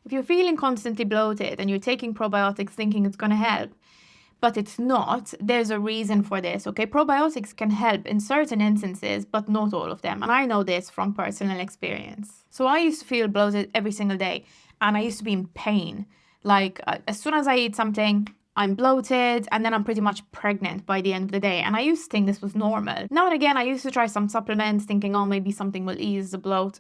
If you're feeling constantly bloated and you're taking probiotics thinking it's going to help, but it's not, there's a reason for this, okay? Probiotics can help in certain instances, but not all of them. And I know this from personal experience. So I used to feel bloated every single day, and I used to be in pain. Like as soon as I eat something, I'm bloated, and then I'm pretty much pregnant by the end of the day. And I used to think this was normal. Now and again, I used to try some supplements thinking, oh, maybe something will ease the bloat,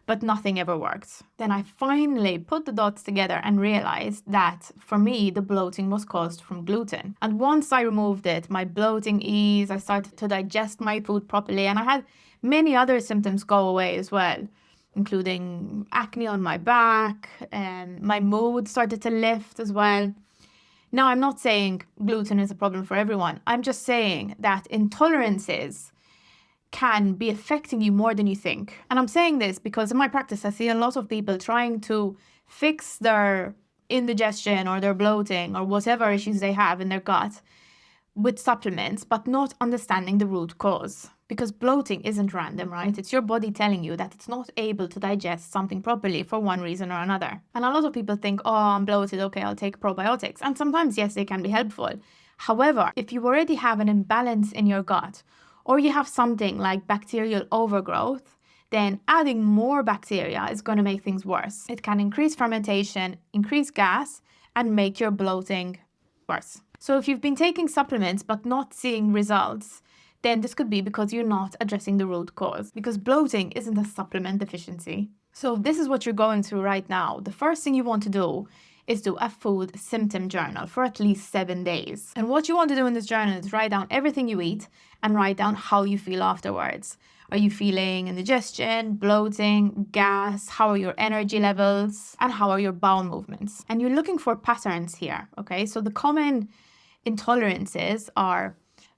but nothing ever worked. Then I finally put the dots together and realized that for me, the bloating was caused from gluten. And once I removed it, my bloating eased, I started to digest my food properly, and I had many other symptoms go away as well, including acne on my back, and my mood started to lift as well. Now, I'm not saying gluten is a problem for everyone. I'm just saying that intolerances can be affecting you more than you think. And I'm saying this because in my practice, I see a lot of people trying to fix their indigestion or their bloating or whatever issues they have in their gut with supplements, but not understanding the root cause. Because bloating isn't random, right? It's your body telling you that it's not able to digest something properly for one reason or another. And a lot of people think, oh, I'm bloated, okay, I'll take probiotics. And sometimes, yes, they can be helpful. However, if you already have an imbalance in your gut, or you have something like bacterial overgrowth, then adding more bacteria is going to make things worse. It can increase fermentation, increase gas, and make your bloating worse. So if you've been taking supplements but not seeing results, then this could be because you're not addressing the root cause, because bloating isn't a supplement deficiency. So if this is what you're going through right now, the first thing you want to do is do a food symptom journal for at least 7 days. And what you want to do in this journal is write down everything you eat and write down how you feel afterwards. Are you feeling indigestion, bloating, gas? How are your energy levels? And how are your bowel movements? And you're looking for patterns here, okay? So the common intolerances are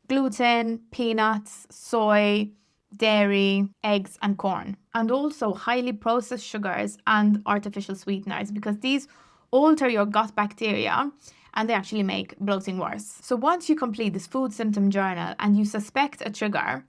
gluten, peanuts, soy, dairy, eggs, and corn. And also highly processed sugars and artificial sweeteners, because these alter your gut bacteria and they actually make bloating worse. So once you complete this food symptom journal and you suspect a trigger,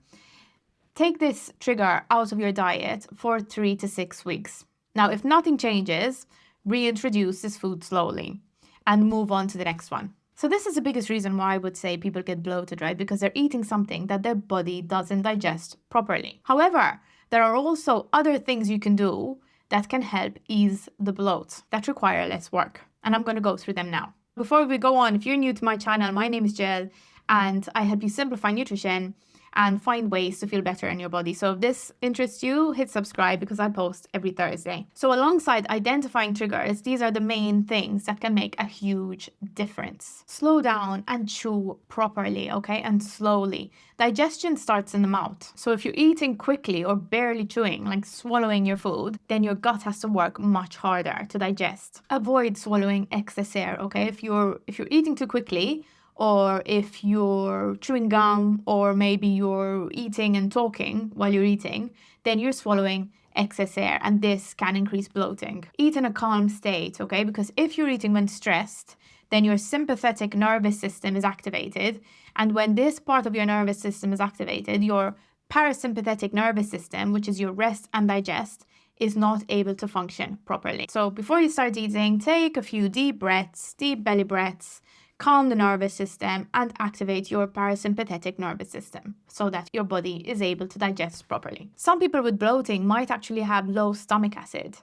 take this trigger out of your diet for 3 to 6 weeks. Now, if nothing changes, reintroduce this food slowly and move on to the next one. So this is the biggest reason why I would say people get bloated, right? Because they're eating something that their body doesn't digest properly. However, there are also other things you can do that can help ease the bloat that require less work. And I'm going to go through them now. Before we go on, if you're new to my channel, my name is Jill and I help you simplify nutrition and find ways to feel better in your body. So if this interests you, hit subscribe because I post every Thursday. So alongside identifying triggers, these are the main things that can make a huge difference. Slow down and chew properly, okay? And slowly. Digestion starts in the mouth. So if you're eating quickly or barely chewing, like swallowing your food, then your gut has to work much harder to digest. Avoid swallowing excess air, okay? If you're eating too quickly, or if you're chewing gum, or maybe you're eating and talking while you're eating, then you're swallowing excess air, and this can increase bloating. Eat in a calm state, okay? Because if you're eating when stressed, then your sympathetic nervous system is activated. And when this part of your nervous system is activated, your parasympathetic nervous system, which is your rest and digest, is not able to function properly. So before you start eating, take a few deep breaths, deep belly breaths, calm the nervous system and activate your parasympathetic nervous system so that your body is able to digest properly. Some people with bloating might actually have low stomach acid.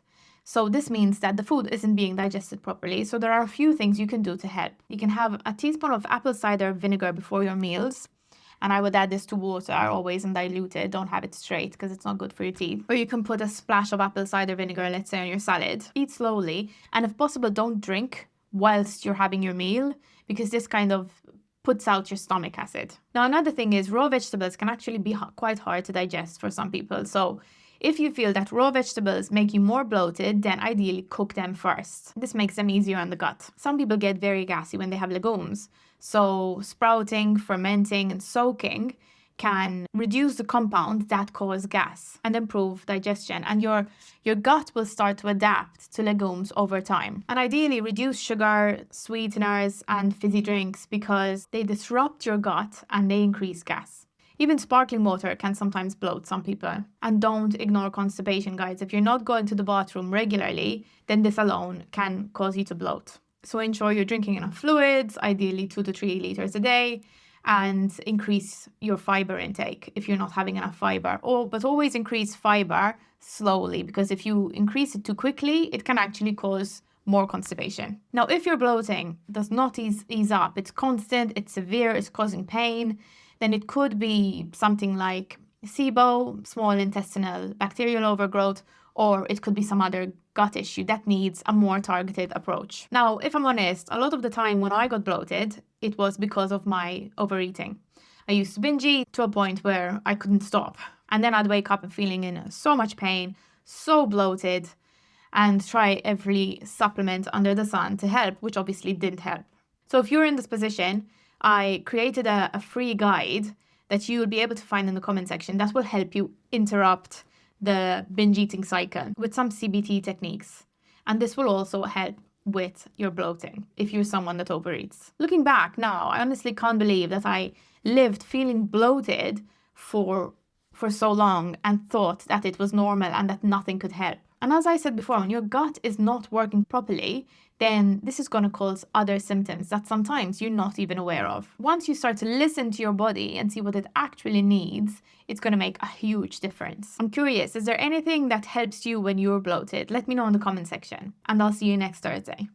So this means that the food isn't being digested properly. So there are a few things you can do to help. You can have a teaspoon of apple cider vinegar before your meals. And I would add this to water always and dilute it. Don't have it straight because it's not good for your teeth. Or you can put a splash of apple cider vinegar, let's say, on your salad. Eat slowly. And if possible, don't drink whilst you're having your meal, because this kind of puts out your stomach acid. Now, another thing is raw vegetables can actually be quite hard to digest for some people. So if you feel that raw vegetables make you more bloated, then ideally cook them first. This makes them easier on the gut. Some people get very gassy when they have legumes. So sprouting, fermenting, and soaking can reduce the compounds that cause gas and improve digestion, and your gut will start to adapt to legumes over time. And ideally reduce sugar, sweeteners, and fizzy drinks because they disrupt your gut and they increase gas. Even sparkling water can sometimes bloat some people. And don't ignore constipation, guys. If you're not going to the bathroom regularly, then this alone can cause you to bloat. So ensure you're drinking enough fluids, ideally 2 to 3 liters a day, and increase your fiber intake if you're not having enough fiber. But always increase fiber slowly, because if you increase it too quickly, it can actually cause more constipation. Now, if your bloating does not ease up, it's constant, it's severe, it's causing pain, then it could be something like SIBO, small intestinal bacterial overgrowth, or it could be some other gut issue that needs a more targeted approach. Now, if I'm honest, a lot of the time when I got bloated, it was because of my overeating. I used to binge eat to a point where I couldn't stop. And then I'd wake up feeling in so much pain, so bloated, and try every supplement under the sun to help, which obviously didn't help. So if you're in this position, I created a free guide that you will be able to find in the comment section that will help you interrupt the binge eating cycle with some CBT techniques. And this will also help with your bloating if you're someone that overeats. Looking back now, I honestly can't believe that I lived feeling bloated for so long and thought that it was normal and that nothing could help. And as I said before, when your gut is not working properly, then this is going to cause other symptoms that sometimes you're not even aware of. Once you start to listen to your body and see what it actually needs, it's going to make a huge difference. I'm curious, is there anything that helps you when you're bloated? Let me know in the comment section, and I'll see you next Thursday.